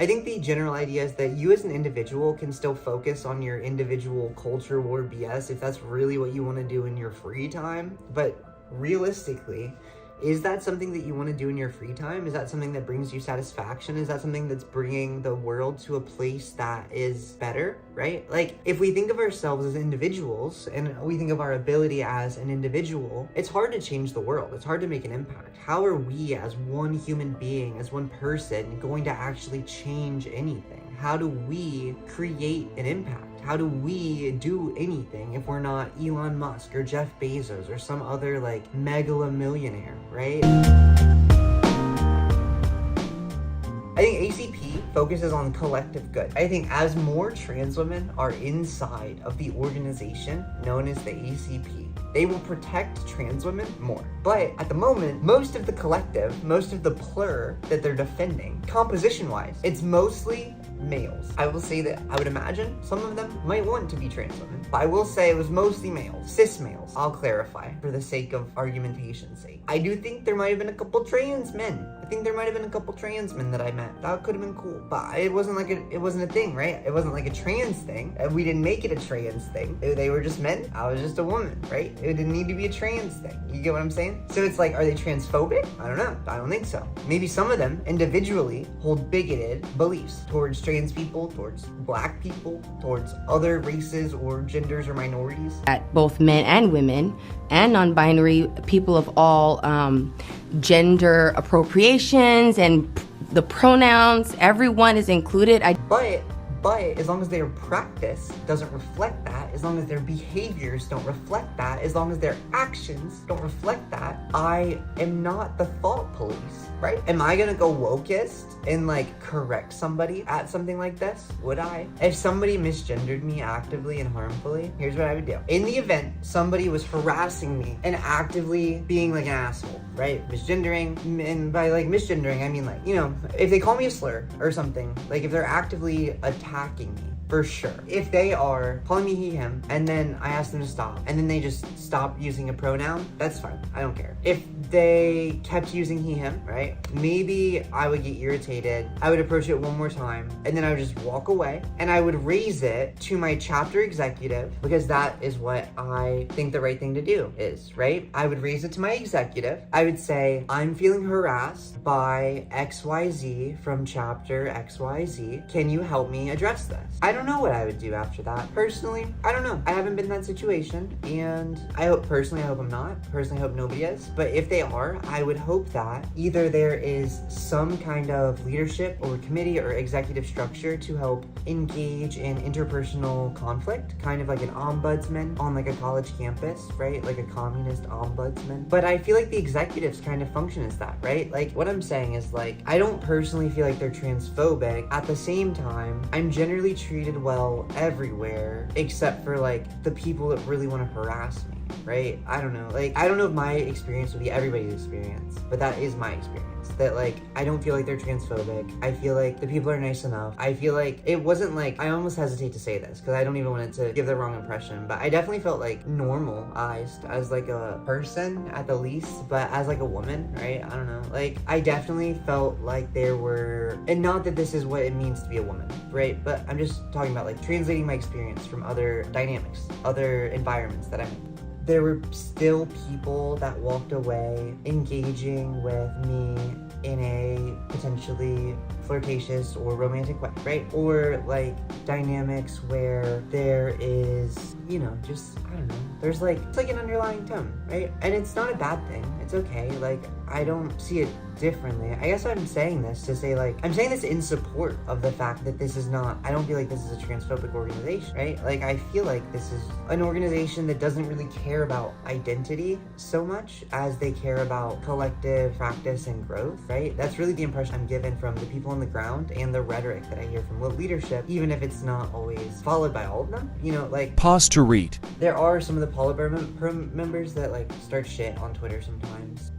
I think the general idea is that you as an individual can still focus on your individual culture war BS if that's really what you want to do in your free time. But realistically, is that something that you want to do in your free time? Is that something that brings you satisfaction? Is that something that's bringing the world to a place that is better, right? Like, if we think of ourselves as individuals and we think of our ability as an individual, it's hard to change the world. It's hard to make an impact. How are we as one human being, as one person, going to actually change anything? How do we create an impact? How do we do anything if we're not Elon Musk or Jeff Bezos or some other like megalomillionaire, right? I think ACP focuses on collective good. I think as more trans women are inside of the organization known as the ACP, they will protect trans women more. But at the moment, most of the collective, most of the plur that they're defending, composition-wise, it's mostly males. I will say that I would imagine some of them might want to be trans women, but I will say it was mostly males, cis males. I'll clarify for the sake of argumentation's sake. I do think there might have been a couple trans men. I think there might have been a couple trans men that I met. That could have been cool, but it wasn't like it wasn't a thing, right? It wasn't like a trans thing. We didn't make it a trans thing. They were just men. I was just a woman, right? It didn't need to be a trans thing. You get what I'm saying? So it's like, are they transphobic? I don't know. I don't think so. Maybe some of them individually hold bigoted beliefs towards trans people, towards black people, towards other races or genders or minorities. At both men and women and non-binary people of all gender appropriations and the pronouns, everyone is included. But as long as their practice doesn't reflect that, as long as their behaviors don't reflect that, as long as their actions don't reflect that, I am not the thought police, right? Am I gonna go wokest and like correct somebody at something like this? Would I? If somebody misgendered me actively and harmfully, here's what I would do. In the event somebody was harassing me and actively being like an asshole, right? Misgendering, and by like misgendering, I mean like, you know, if they call me a slur or something, like if they're actively attacking me, for sure. If they are calling me he, him, and then I ask them to stop, and then they just stop using a pronoun, that's fine. I don't care. If they kept using he, him, right? Maybe I would get irritated. I would approach it one more time, and then I would just walk away, and I would raise it to my chapter executive, because that is what I think the right thing to do is, right? I would raise it to my executive. I would say, I'm feeling harassed by XYZ from chapter XYZ. Can you help me address this? I don't know what I would do after that. Personally, I don't know. I haven't been in that situation, and I hope I'm not. Personally, I hope nobody is. But if they are, I would hope that either there is some kind of leadership or committee or executive structure to help engage in interpersonal conflict, kind of like an ombudsman on like a college campus, right? Like a communist ombudsman. But I feel like the executives kind of function as that, right? Like what I'm saying is like, I don't personally feel like they're transphobic. At the same time, I'm generally treated well everywhere except for like the people that really want to harass me, right? I don't know. Like, I don't know if my experience would be everybody's experience, but that is my experience. That like, I don't feel like they're transphobic. I feel like the people are nice enough. I feel like it wasn't like, I almost hesitate to say this because I don't even want it to give the wrong impression, but I definitely felt like normalized as like a person at the least, but as like a woman, right? I don't know. Like, I definitely felt like there were, and not that this is what it means to be a woman, right? But I'm just talking about like translating my experience from other dynamics, other environments that I'm in. There were still people that walked away engaging with me in a potentially flirtatious or romantic way, right? Or like dynamics where there is, you know, just, I don't know, there's like, it's like an underlying tone, right? And it's not a bad thing. It's okay. Like, I don't see it differently. I guess I'm saying this to say like, I'm saying this in support of the fact that this is not, I don't feel like this is a transphobic organization, right? Like, I feel like this is an organization that doesn't really care about identity so much as they care about collective practice and growth, right? That's really the impression I'm given from the people on the ground and the rhetoric that I hear from leadership, even if it's not always followed by all of them. You know, like, Pause to read. There are some of the Politburo members that like start shit on Twitter sometimes.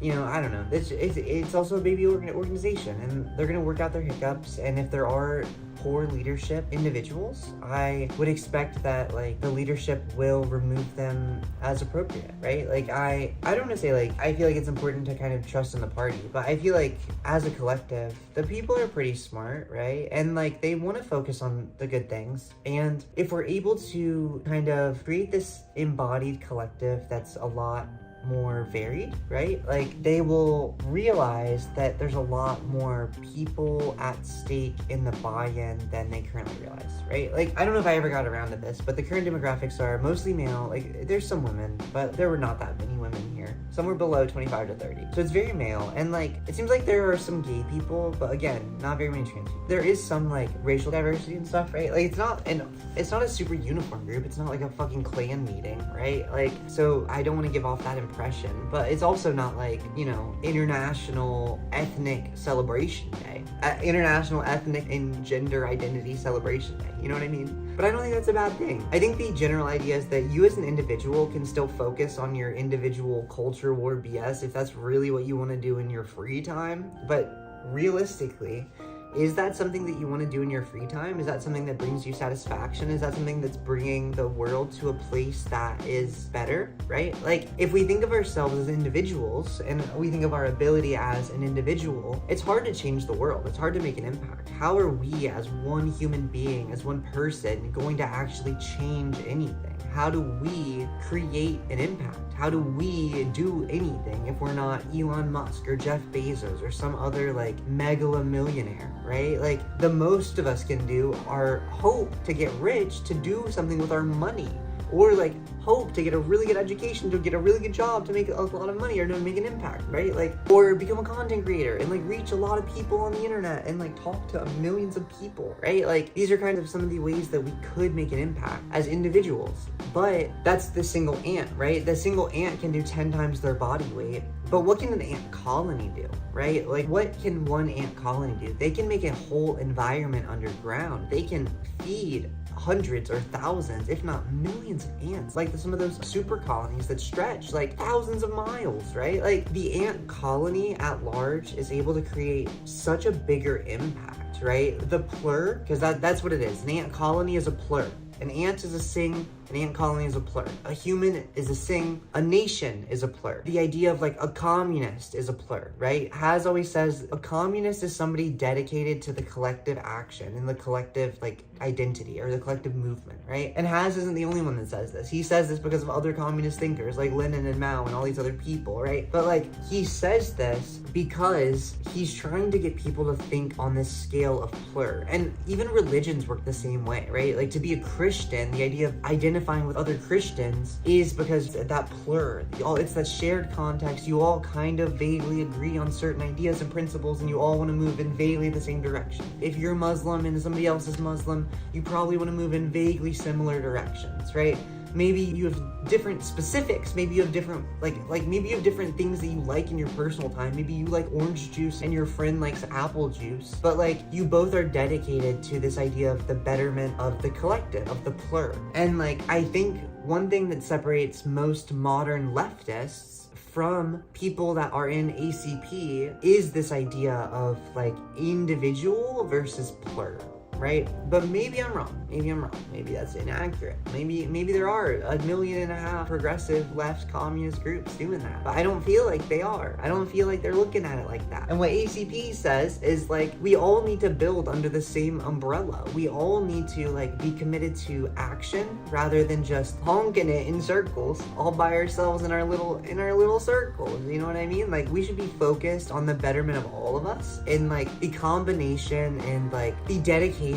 you know, I don't know. It's also a baby organization, and they're gonna work out their hiccups. And if there are poor leadership individuals, I would expect that like the leadership will remove them as appropriate, right? Like I don't want to say like I feel like it's important to kind of trust in the party, but I feel like as a collective, the people are pretty smart, right? And like they want to focus on the good things. And if we're able to kind of create this embodied collective that's a lot more varied, right? Like they will realize that there's a lot more people at stake in the buy-in than they currently realize, right? Like I don't know if I ever got around to this, but the current demographics are mostly male. Like there's some women, but there were not that many women here. Some were below 25 to 30. So it's very male. And like it seems like there are some gay people, but again, not very many trans people. There is some like racial diversity and stuff, right? Like it's not a super uniform group. It's not like a fucking clan meeting, right? Like so I don't want to give off that impression, but it's also not like, you know, International Ethnic Celebration Day, International Ethnic and Gender Identity Celebration Day, you know what I mean? But I don't think that's a bad thing. I think the general idea is that you as an individual can still focus on your individual culture war BS if that's really what you want to do in your free time, but realistically, is that something that you want to do in your free time? Is that something that brings you satisfaction? Is that something that's bringing the world to a place that is better, right? Like, if we think of ourselves as individuals and we think of our ability as an individual, it's hard to change the world. It's hard to make an impact. How are we as one human being, as one person, going to actually change anything? How do we create an impact? How do we do anything if we're not Elon Musk or Jeff Bezos or some other like mega millionaire, right? Like the most of us can do are hope to get rich, to do something with our money, or like hope to get a really good education, to get a really good job, to make a lot of money, or to make an impact, right? Like, or become a content creator and like reach a lot of people on the internet and like talk to millions of people, right? Like these are kind of some of the ways that we could make an impact as individuals. But that's the single ant, right? The single ant can do 10 times their body weight. But what can an ant colony do, right? Like what can one ant colony do? They can make a whole environment underground. They can feed hundreds or thousands, if not millions of ants, like some of those super colonies that stretch like thousands of miles, right? Like the ant colony at large is able to create such a bigger impact, right? The plur, because that's what it is. An ant colony is a plur. An ant is a sing, an ant colony is a plur. A human is a sing, a nation is a plur. The idea of like a communist is a plur, right? Has always says a communist is somebody dedicated to the collective action and the collective like identity or the collective movement, right? And Has isn't the only one that says this. He says this because of other communist thinkers like Lenin and Mao and all these other people, right? But like he says this because he's trying to get people to think on this scale of plur. And even religions work the same way, right? Like to be a Christian, the idea of identifying with other Christians is because that plur, it's that shared context. You all kind of vaguely agree on certain ideas and principles, and you all want to move in vaguely the same direction. If you're Muslim and somebody else is Muslim, you probably want to move in vaguely similar directions, right? Maybe you have different specifics. Maybe you have different, maybe you have different things that you like in your personal time. Maybe you like orange juice and your friend likes apple juice. But like, you both are dedicated to this idea of the betterment of the collective, of the plur. And like, I think one thing that separates most modern leftists from people that are in ACP is this idea of like individual versus plur. Right? But maybe I'm wrong. Maybe that's inaccurate. Maybe there are 1.5 million progressive left communist groups doing that. But I don't feel like they are. I don't feel like they're looking at it like that. And what ACP says is like, we all need to build under the same umbrella. We all need to like be committed to action rather than just honking it in circles all by ourselves in our little circles. You know what I mean? Like we should be focused on the betterment of all of us and like the combination and like the dedication,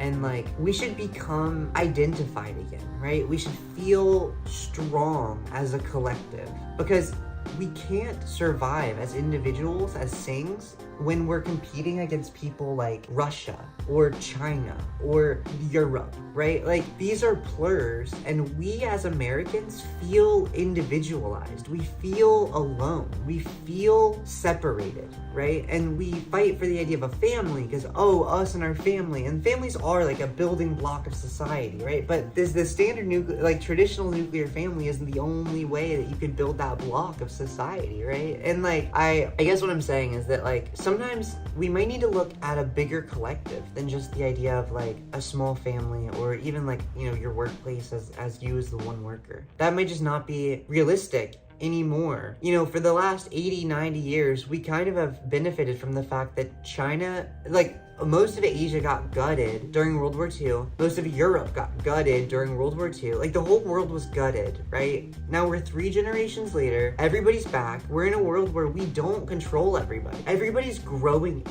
and like we should become identified again, right? We should feel strong as a collective, because we can't survive as individuals, as sings, when we're competing against people like Russia or China or Europe, right? Like, these are plurs, and we as Americans feel individualized. We feel alone. We feel separated, right? And we fight for the idea of a family because, oh, us and our family. And families are like a building block of society, right? But the standard traditional nuclear family isn't the only way that you could build that block of society, right? And like, I guess what I'm saying is that like, sometimes we might need to look at a bigger collective than just the idea of like a small family, or even like, you know, your workplace as you as the one worker. That might just not be realistic anymore. You know, for the last 80-90 years, we kind of have benefited from the fact that China, like, most of Asia got gutted during World War II. Most of Europe got gutted during World War II. Like, the whole world was gutted, right? Now we're 3 generations later. Everybody's back. We're in a world where we don't control everybody. Everybody's growing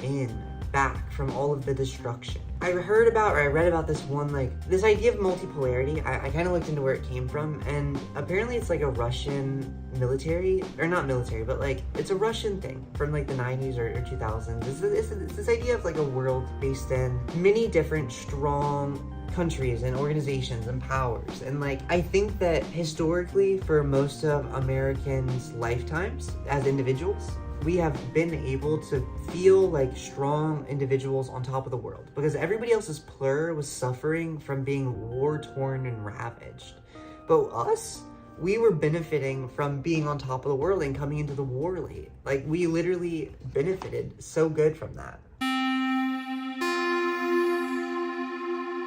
back from all of the destruction. I read about this one, like, this idea of multipolarity. I kind of looked into where it came from, and apparently it's like a Russian military, or not military, but like, it's a Russian thing from like the 90s or 2000s. It's this idea of like a world based in many different strong countries and organizations and powers. And like, I think that historically, for most of Americans' lifetimes as individuals, we have been able to feel like strong individuals on top of the world, because everybody else's plur was suffering from being war-torn and ravaged. But us, we were benefiting from being on top of the world and coming into the war late. Like, we literally benefited so good from that.